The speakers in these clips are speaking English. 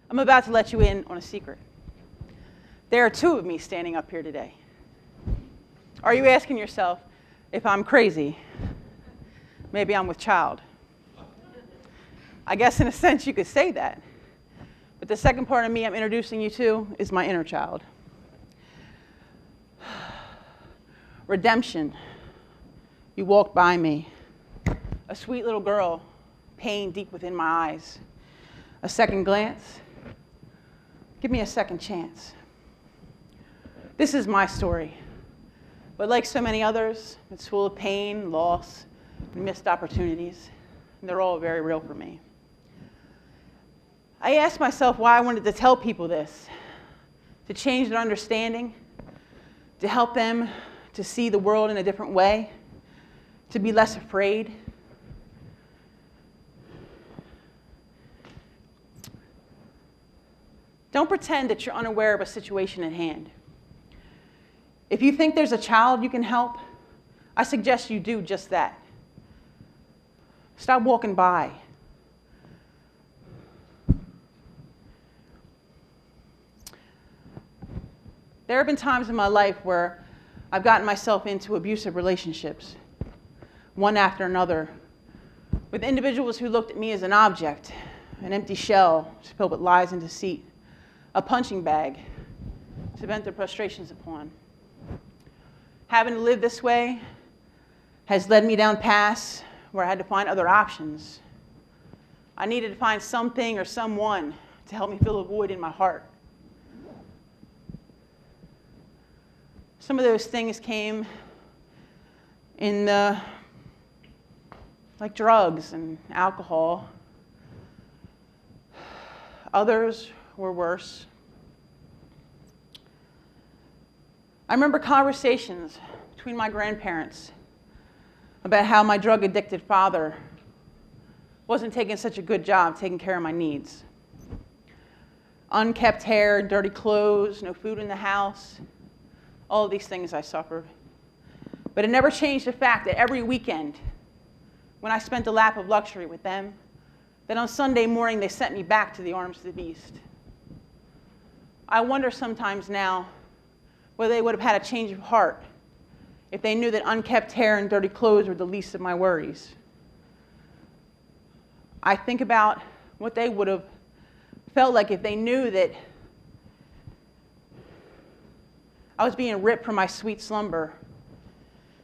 I'm about to let you in on a secret. There are two of me standing up here today. Are you asking yourself if I'm crazy? Maybe I'm with child. I guess in a sense you could say that. But the second part of me I'm introducing you to is my inner child. Redemption. You walked by me. A sweet little girl, pain deep within my eyes. A second glance. Give me a second chance. This is my story. But like so many others, it's full of pain, loss, and missed opportunities. And they're all very real for me. I asked myself why I wanted to tell people this. To change their understanding. To help them to see the world in a different way. To be less afraid. Don't pretend that you're unaware of a situation at hand. If you think there's a child you can help, I suggest you do just that. Stop walking by. There have been times in my life where I've gotten myself into abusive relationships, one after another, with individuals who looked at me as an object, an empty shell filled with lies and deceit, a punching bag to vent their frustrations upon. Having to live this way has led me down paths where I had to find other options. I needed to find something or someone to help me fill a void in my heart. Some of those things came in like drugs and alcohol. Others were worse. I remember conversations between my grandparents about how my drug-addicted father wasn't taking such a good job taking care of my needs. Unkept hair, dirty clothes, no food in the house. All of these things I suffered. But it never changed the fact that every weekend, when I spent a lap of luxury with them, that on Sunday morning they sent me back to the arms of the beast. I wonder sometimes now whether they would have had a change of heart if they knew that unkept hair and dirty clothes were the least of my worries. I think about what they would have felt like if they knew that I was being ripped from my sweet slumber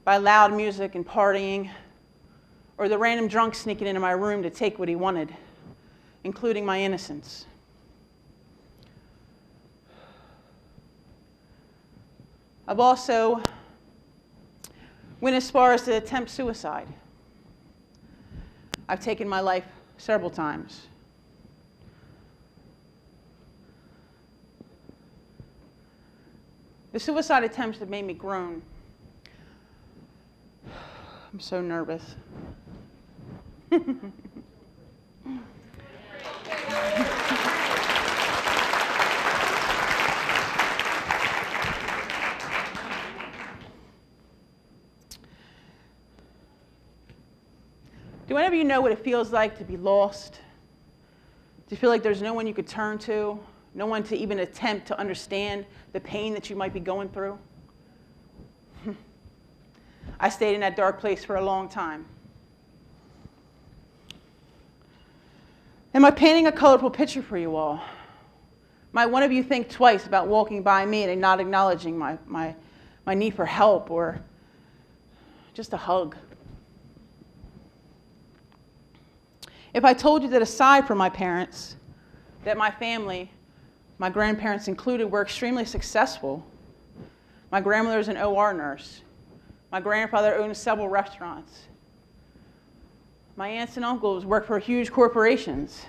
by loud music and partying, or the random drunk sneaking into my room to take what he wanted, including my innocence. I've also went as far as to attempt suicide. I've taken my life several times. The suicide attempts have made me groan. I'm so nervous. Do any of you know what it feels like to be lost? Do you feel like there's no one you could turn to? No one to even attempt to understand the pain that you might be going through? I stayed in that dark place for a long time. Am I painting a colorful picture for you all? Might one of you think twice about walking by me and not acknowledging my need for help or just a hug? If I told you that aside from my parents, that my family, my grandparents included, were extremely successful. My grandmother is an OR nurse. My grandfather owned several restaurants. My aunts and uncles worked for huge corporations.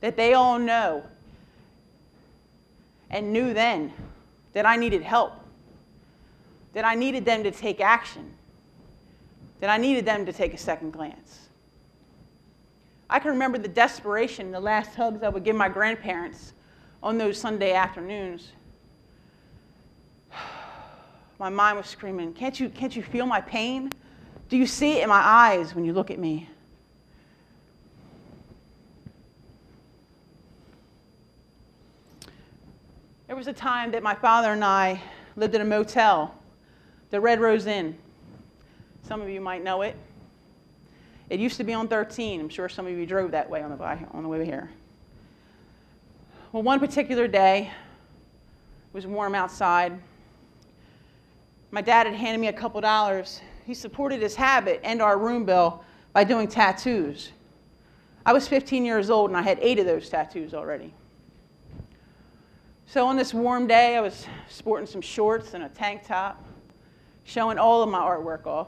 That they all know and knew then that I needed help. That I needed them to take action. That I needed them to take a second glance. I can remember the desperation, the last hugs I would give my grandparents on those Sunday afternoons. My mind was screaming, can't you feel my pain? Do you see it in my eyes when you look at me? was a time that my father and I lived in a motel, the Red Rose Inn. Some of you might know it. It used to be on 13. I'm sure some of you drove that way on the way here. Well, one particular day, it was warm outside. My dad had handed me a couple dollars. He supported his habit and our room bill by doing tattoos. I was 15 years old and I had 8 of those tattoos already. So on this warm day, I was sporting some shorts and a tank top, showing all of my artwork off.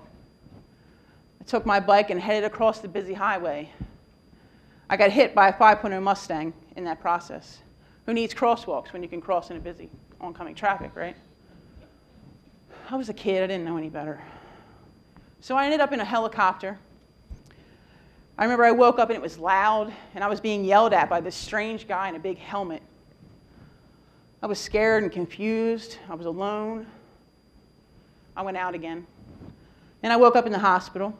I took my bike and headed across the busy highway. I got hit by a 5.0 Mustang in that process. Who needs crosswalks when you can cross in a busy oncoming traffic, right? I was a kid, I didn't know any better. So I ended up in a helicopter. I remember I woke up and it was loud and I was being yelled at by this strange guy in a big helmet. I was scared and confused. I was alone. I went out again. And I woke up in the hospital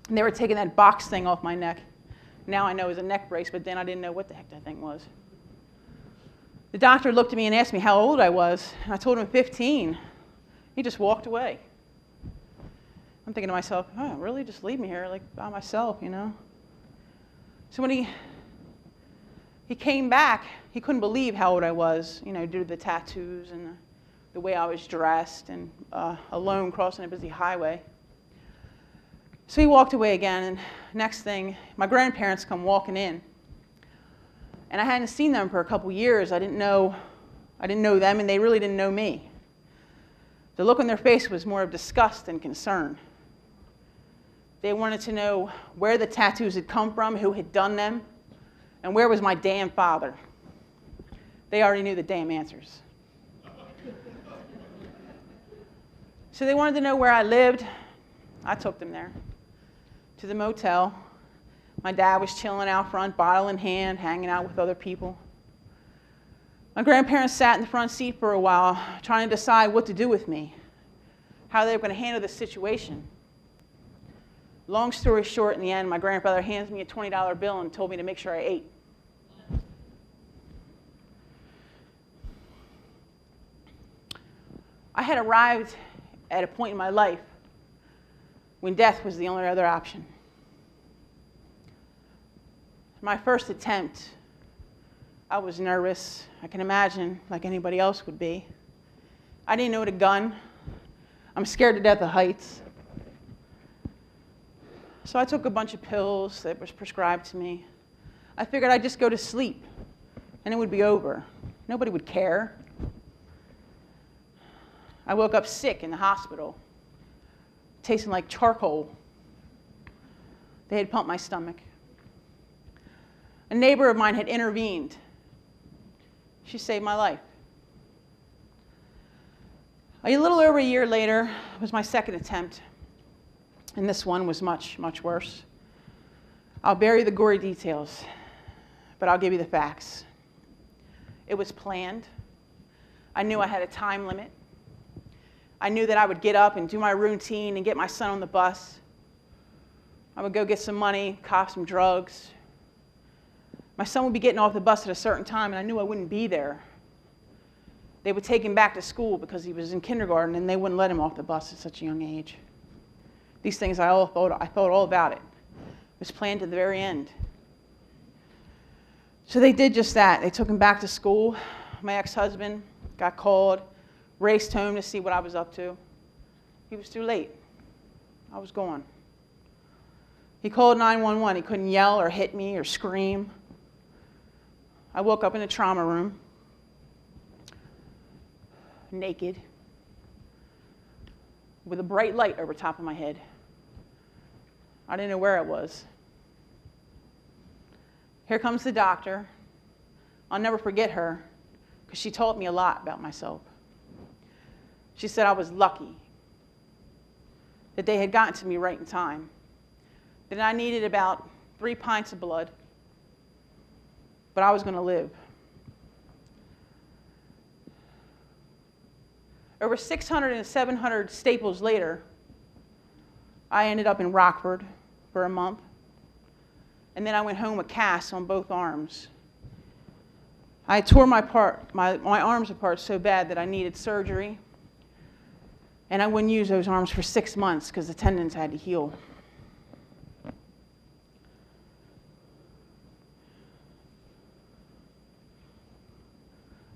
and they were taking that box thing off my neck. Now I know it was a neck brace, but then I didn't know what the heck that thing was. The doctor looked at me and asked me how old I was, and I told him 15. He just walked away. I'm thinking to myself, oh, really? Just leave me here like by myself, you know? So when he came back, he couldn't believe how old I was, you know, due to the tattoos and the way I was dressed and alone crossing a busy highway. So he walked away again, and next thing, my grandparents come walking in. And I hadn't seen them for a couple years. I didn't know them, and they really didn't know me. The look on their face was more of disgust than concern. They wanted to know where the tattoos had come from, who had done them, and where was my damn father. They already knew the damn answers. So they wanted to know where I lived. I took them there, to the motel. My dad was chilling out front, bottle in hand, hanging out with other people. My grandparents sat in the front seat for a while, trying to decide what to do with me, how they were going to handle the situation. Long story short, in the end, my grandfather hands me a $20 bill and told me to make sure I ate. I had arrived at a point in my life when death was the only other option. My first attempt, I was nervous. I can imagine, like anybody else would be. I didn't know what a gun. I'm scared to death of heights. So I took a bunch of pills that was prescribed to me. I figured I'd just go to sleep, and it would be over. Nobody would care. I woke up sick in the hospital, tasting like charcoal. They had pumped my stomach. A neighbor of mine had intervened. She saved my life. A little over a year later was my second attempt, and this one was much, much worse. I'll bury the gory details, but I'll give you the facts. It was planned. I knew I had a time limit. I knew that I would get up and do my routine and get my son on the bus. I would go get some money, cop some drugs. My son would be getting off the bus at a certain time, and I knew I wouldn't be there. They would take him back to school because he was in kindergarten, and they wouldn't let him off the bus at such a young age. These things, I thought all about it. It was planned to the very end. So they did just that. They took him back to school. My ex-husband got called, raced home to see what I was up to. He was too late. I was gone. He called 911. He couldn't yell or hit me or scream. I woke up in the trauma room, naked, with a bright light over top of my head. I didn't know where it was. Here comes the doctor. I'll never forget her, because she taught me a lot about myself. She said I was lucky, that they had gotten to me right in time, that I needed about 3 pints of blood, but I was going to live. Over 600 and 700 staples later, I ended up in Rockford for a month, and then I went home with casts on both arms. I tore my arms apart so bad that I needed surgery. And I wouldn't use those arms for 6 months because the tendons had to heal.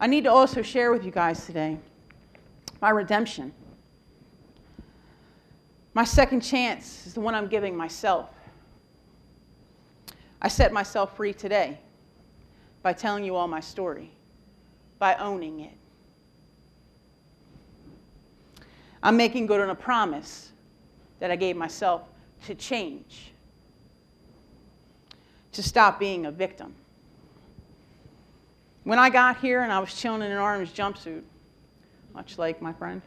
I need to also share with you guys today my redemption. My second chance is the one I'm giving myself. I set myself free today by telling you all my story, by owning it. I'm making good on a promise that I gave myself to change, to stop being a victim. When I got here and I was chilling in an orange jumpsuit, much like my friend,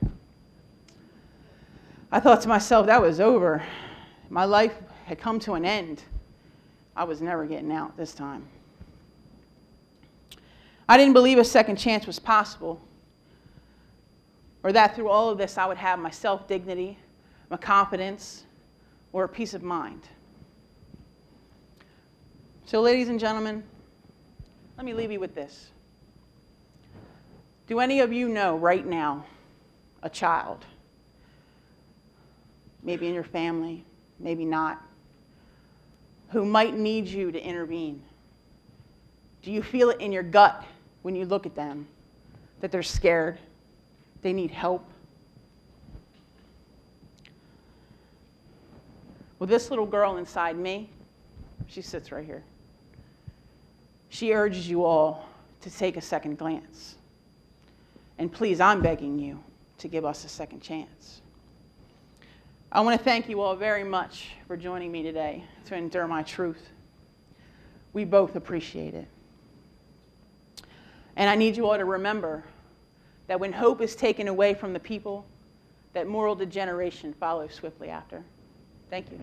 I thought to myself, that was over. My life had come to an end. I was never getting out this time. I didn't believe a second chance was possible, or that through all of this I would have my self-dignity, my confidence, or a peace of mind. So, ladies and gentlemen, let me leave you with this. Do any of you know right now a child, maybe in your family, maybe not, who might need you to intervene? Do you feel it in your gut when you look at them, that they're scared, they need help? Well, this little girl inside me, she sits right here. She urges you all to take a second glance. And please, I'm begging you to give us a second chance. I want to thank you all very much for joining me today to endure my truth. We both appreciate it. And I need you all to remember that when hope is taken away from the people, that moral degeneration follows swiftly after. Thank you.